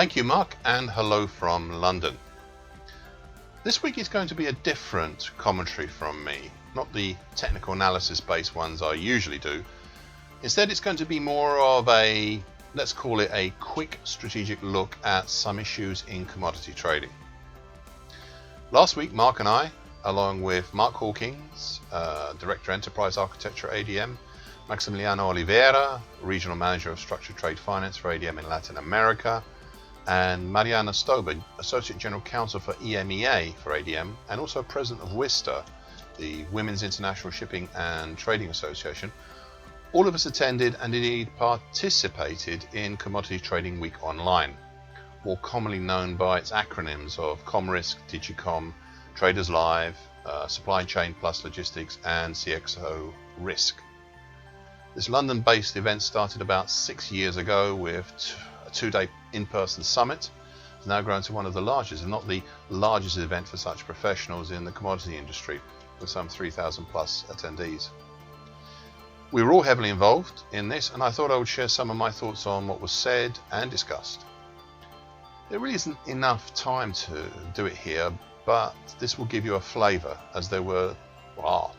Thank you, Mark, and hello from London. This week is going to be a different commentary from me, not the technical analysis based ones I usually do. Instead, it's going to be more of a, let's call it a quick strategic look at some issues in commodity trading. Last week, Mark and I, along with Mark Hawkins, Director Enterprise Architecture at ADM, Maximiliano Oliveira, Regional Manager of Structured Trade Finance for ADM in Latin America, and Mariana Stober, Associate General Counsel for EMEA for ADM, and also President of WISTA, the Women's International Shipping and Trading Association. All of us attended and indeed participated in Commodity Trading Week Online, more commonly known by its acronyms of ComRisk, Digicom, Traders Live, Supply Chain Plus Logistics, and CXO Risk. This London-based event started about 6 years ago with a two-day in-person summit. It's now grown to one of the largest, if not the largest event for such professionals in the commodity industry, with some 3,000 plus attendees. We were all heavily involved in this, and I thought I would share some of my thoughts on what was said and discussed. There really isn't enough time to do it here, but this will give you a flavour, as there were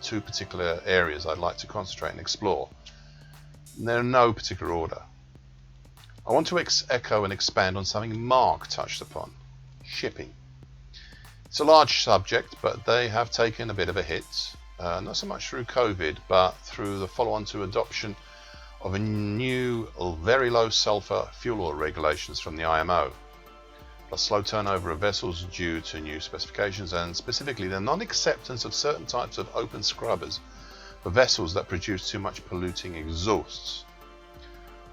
two particular areas I'd like to concentrate and explore. They're in no particular order. I want to echo and expand on something Mark touched upon: shipping. It's a large subject, but they have taken a bit of a hit, not so much through COVID, but through the follow-on to adoption of a new, very low sulfur fuel oil regulations from the IMO, plus slow turnover of vessels due to new specifications, and specifically the non-acceptance of certain types of open scrubbers for vessels that produce too much polluting exhausts.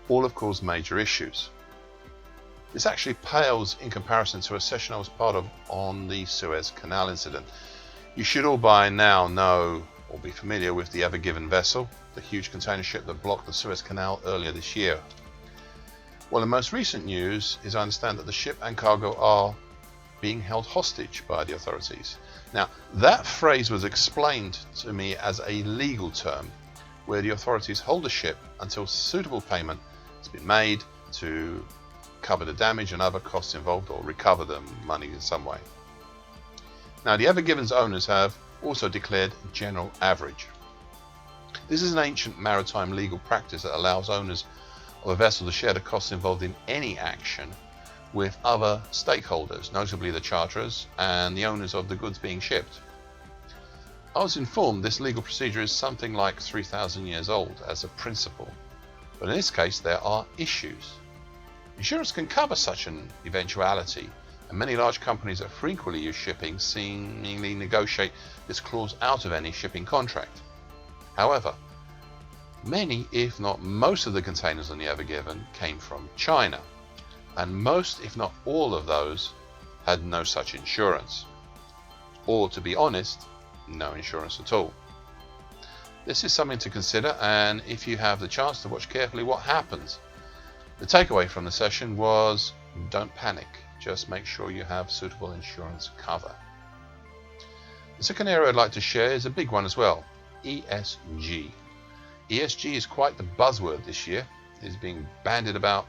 All have caused major issues. This actually pales in comparison to a session I was part of on the Suez Canal incident. You should all by now know or be familiar with the Ever Given vessel, the huge container ship that blocked the Suez Canal earlier this year. Well, the most recent news is I understand that the ship and cargo are being held hostage by the authorities. Now, that phrase was explained to me as a legal term, where the authorities hold the ship until suitable payment has been made to cover the damage and other costs involved, or recover the money in some way. Now, the Ever Given's owners have also declared general average. This is an ancient maritime legal practice that allows owners of a vessel to share the costs involved in any action with other stakeholders, notably the charterers and the owners of the goods being shipped. I was informed this legal procedure is something like 3,000 years old as a principle, but in this case there are issues. Insurance can cover such an eventuality, and many large companies that frequently use shipping seemingly negotiate this clause out of any shipping contract. However, many, if not most of the containers on the Ever Given came from China, and most, if not all of those, had no such insurance. Or, to be honest, no insurance at all. This is something to consider, and if you have the chance to watch carefully what happens. The takeaway from the session was, don't panic, just make sure you have suitable insurance cover. The second area I'd like to share is a big one as well: ESG. ESG is quite the buzzword this year. It is being bandied about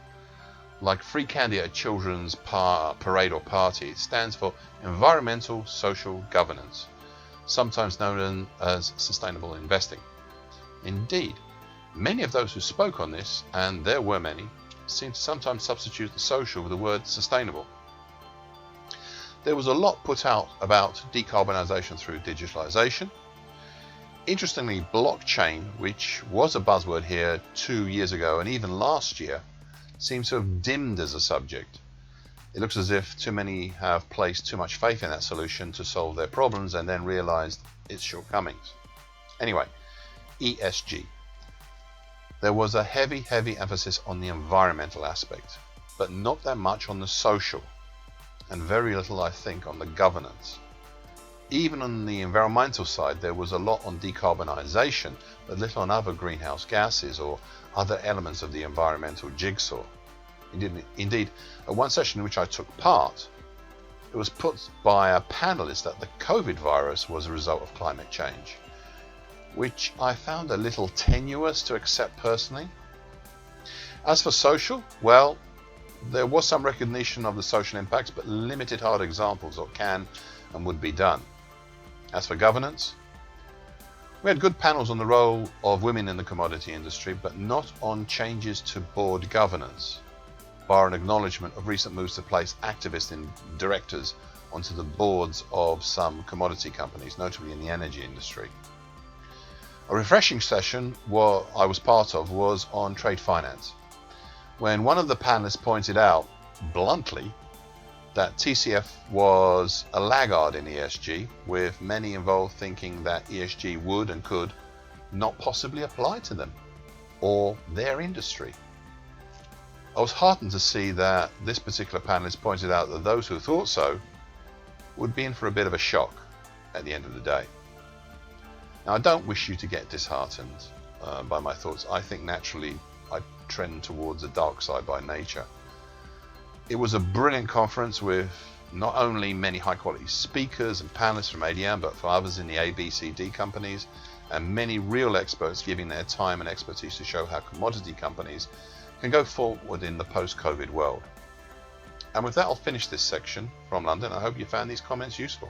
like free candy at a children's parade or party. It stands for Environmental Social Governance, sometimes known as sustainable investing. Indeed, many of those who spoke on this, and there were many, seem to sometimes substitute the social with the word sustainable. There was a lot put out about decarbonisation through digitalisation. Interestingly, blockchain, which was a buzzword here 2 years ago and even last year, seems to have dimmed as a subject. It looks as if too many have placed too much faith in that solution to solve their problems and then realised its shortcomings. Anyway, ESG. There was a heavy emphasis on the environmental aspect, but not that much on the social, and very little, I think, on the governance. Even on the environmental side, there was a lot on decarbonisation, but little on other greenhouse gases or other elements of the environmental jigsaw. Indeed, at one session in which I took part, it was put by a panelist that the COVID virus was a result of climate change, which I found a little tenuous to accept personally. As for social, well, There was some recognition of the social impacts, but limited hard examples of what can and would be done. As for governance, we had good panels on the role of women in the commodity industry, but not on changes to board governance, bar an acknowledgement of recent moves to place activist directors onto the boards of some commodity companies, notably in the energy industry. A refreshing session I was part of was on trade finance, when one of the panelists pointed out bluntly that TCF was a laggard in ESG, with many involved thinking that ESG would and could not possibly apply to them or their industry. I was heartened to see that this particular panelist pointed out that those who thought so would be in for a bit of a shock at the end of the day. Now, I don't wish you to get disheartened by my thoughts. I think naturally I trend towards the dark side by nature. It was a brilliant conference with not only many high quality speakers and panelists from ADM, but for others in the ABCD companies, and many real experts giving their time and expertise to show how commodity companies can go forward in the post-COVID world. And with that, I'll finish this section from London. I hope you found these comments useful.